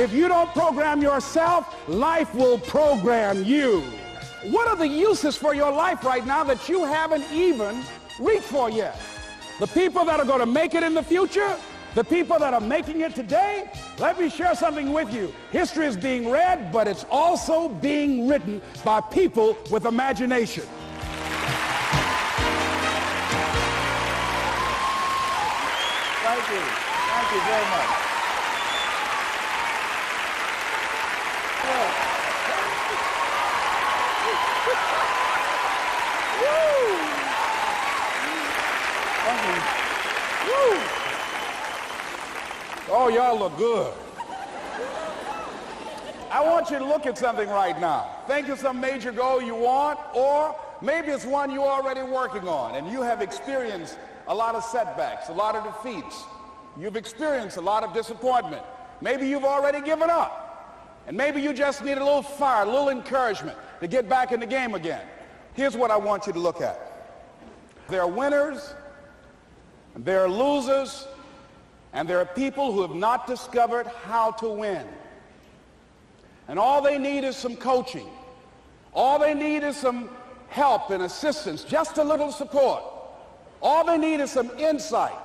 If you don't program yourself, life will program you. What are the uses for your life right now that you haven't even reached for yet? The people that are going to make it in the future, the people that are making it today, let me share something with you. History is being read, but it's also being written by people with imagination. Thank you. Thank you very much. Oh, y'all look good. I want you to look at something right now. Think of some major goal you want, or maybe it's one you're already working on and you have experienced a lot of setbacks, a lot of defeats. You've experienced a lot of disappointment. Maybe you've already given up. And maybe you just need a little fire, a little encouragement to get back in the game again. Here's what I want you to look at. There are winners, and there are losers, and there are people who have not discovered how to win. And all they need is some coaching. All they need is some help and assistance, just a little support. All they need is some insight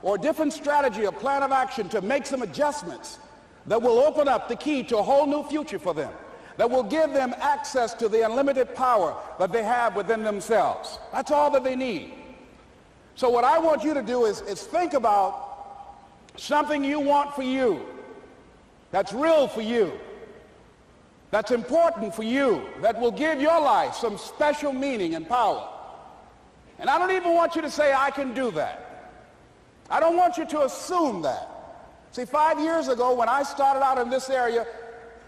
or a different strategy, a plan of action to make some adjustments that will open up the key to a whole new future for them, that will give them access to the unlimited power that they have within themselves. That's all that they need. So what I want you to do is think about something you want for you, that's real for you, that's important for you, that will give your life some special meaning and power. And I don't even want you to say, I can do that. I don't want you to assume that. See, 5 years ago when I started out in this area,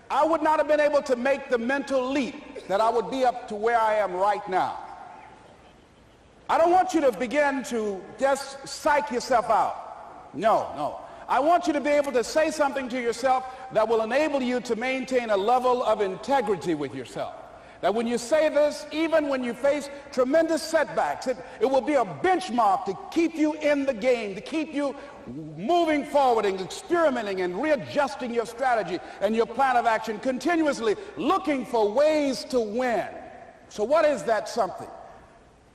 I would not have been able to make the mental leap that I would be up to where I am right now. I don't want you to begin to just psych yourself out. No. I want you to be able to say something to yourself that will enable you to maintain a level of integrity with yourself. That when you say this, even when you face tremendous setbacks, it will be a benchmark to keep you in the game, to keep you moving forward and experimenting and readjusting your strategy and your plan of action, continuously looking for ways to win. So what is that something?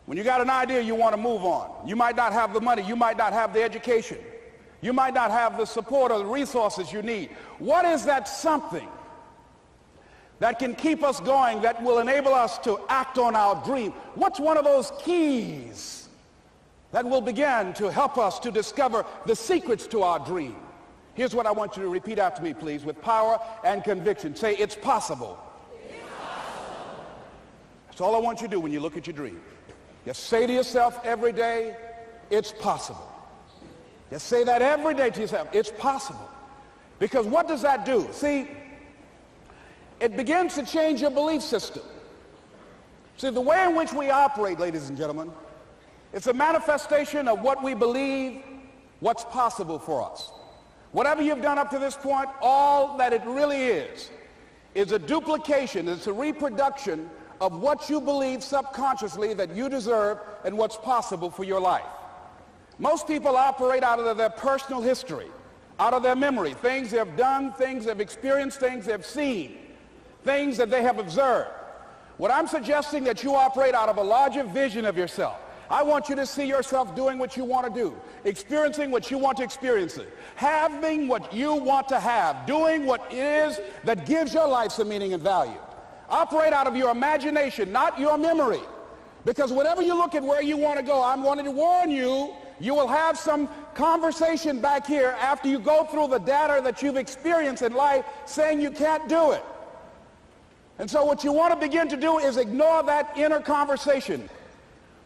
When you got an idea you want to move on, you might not have the money, you might not have the education, you might not have the support or the resources you need. What is that something that can keep us going, that will enable us to act on our dream? What's one of those keys that will begin to help us to discover the secrets to our dream? Here's what I want you to repeat after me, please, with power and conviction. Say, it's possible. It's possible. That's all I want you to do when you look at your dream. Just say to yourself every day, it's possible. Just say that every day to yourself, it's possible. Because what does that do? See, it begins to change your belief system. See, the way in which we operate, ladies and gentlemen, it's a manifestation of what we believe, what's possible for us. Whatever you've done up to this point, all that it really is a duplication, it's a reproduction of what you believe subconsciously that you deserve and what's possible for your life. Most people operate out of their personal history, out of their memory, things they've done, things they've experienced, things they've seen, things that they have observed. What I'm suggesting that you operate out of a larger vision of yourself. I want you to see yourself doing what you want to do, experiencing what you want to experience, having what you want to have, doing what it is that gives your life some meaning and value. Operate out of your imagination, not your memory. Because whenever you look at where you want to go, I'm wanting to warn you, you will have some conversation back here after you go through the data that you've experienced in life saying you can't do it. And so what you want to begin to do is ignore that inner conversation.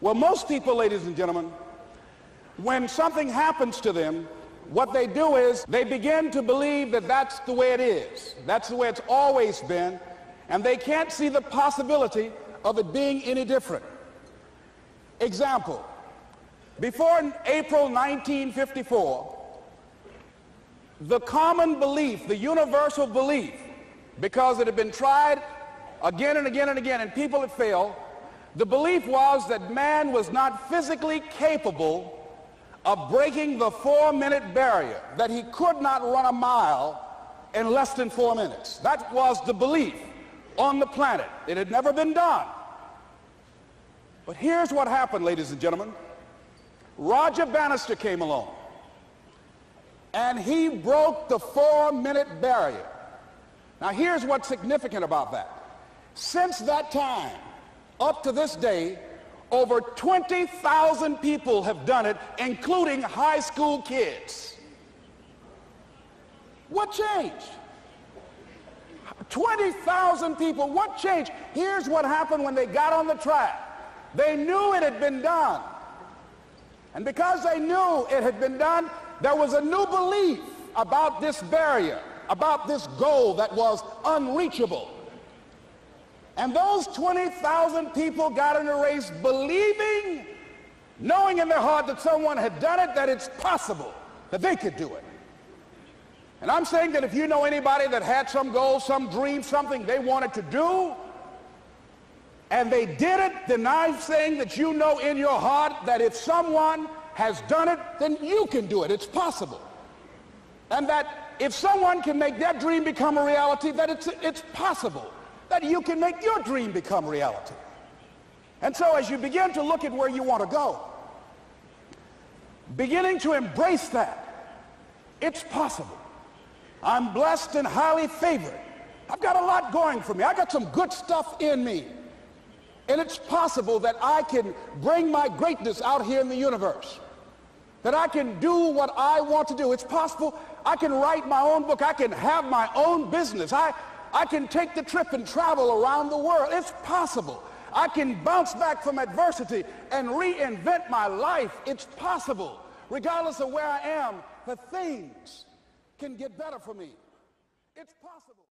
Well, most people, ladies and gentlemen, when something happens to them, what they do is they begin to believe that that's the way it is. That's the way it's always been. And they can't see the possibility of it being any different. Example, before April 1954, the common belief, the universal belief, because it had been tried again and again and again, and people had failed, the belief was that man was not physically capable of breaking the 4-minute barrier, that he could not run a mile in less than 4 minutes. That was the belief on the planet. It had never been done. But here's what happened, ladies and gentlemen. Roger Bannister came along, and he broke the 4-minute barrier. Now, here's what's significant about that. Since that time, up to this day, over 20,000 people have done it, including high school kids. What changed? 20,000 people. What changed? Here's what happened when they got on the track. They knew it had been done. And because they knew it had been done, there was a new belief about this barrier, about this goal that was unreachable. And those 20,000 people got in the race believing, knowing in their heart that someone had done it, that it's possible that they could do it. And I'm saying that if you know anybody that had some goal, some dream, something they wanted to do, and they did it, then I'm saying that you know in your heart that if someone has done it, then you can do it. It's possible. And that if someone can make their dream become a reality, that it's possible that you can make your dream become reality. And so as you begin to look at where you want to go, beginning to embrace that, it's possible. I'm blessed and highly favored. I've got a lot going for me. I got some good stuff in me. And it's possible that I can bring my greatness out here in the universe. That I can do what I want to do. It's possible I can write my own book. I can have my own business. I can take the trip and travel around the world. It's possible. I can bounce back from adversity and reinvent my life. It's possible. Regardless of where I am, the things can get better for me. It's possible.